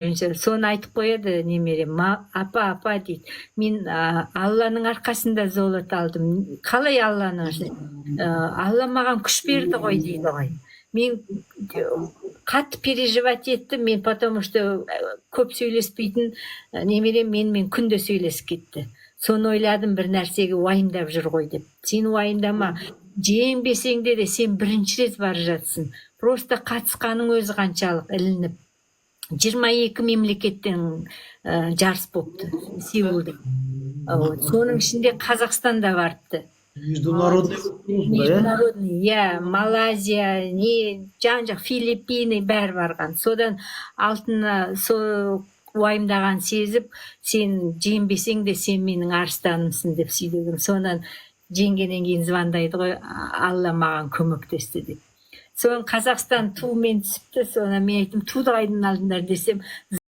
Соны айтып қояды немерем, апа дейді, мен Алланың арқасында золото алдым. Қалай Алланың арқасында? Алла маған күш берді ғой дейді ғой. Мен қатты переживать еттім, мен потому что көп сөйлеспейтін немерем менімен күнде сөйлесіп кетті. Соны ойладым, бір нәрсеге уайымдап жүр ғой деп. Сен уайымдама, жеңбесеңде де сен бірінші рет бара жатсың. Просто қатысқаның өзі қаншалық ілініп. 22 мемлекеттен жарыс болыпты Сеулде. Соның ішінде Қазақстан да барыпты. Международный, Малайзия, жан-жақ Филиппины бәрі барған. Содан алтынна сол уайымдаған сезіп, сен жеңбесең де сен менің арыстанымсың деп сөйлеген. Сонан жеңгеннен кейін звондайды ғой, Алла маған көмектесті деп. Соны Қазақстан туымен түсіпті, соны мен айттым, туды қайдан алдыңдар десем,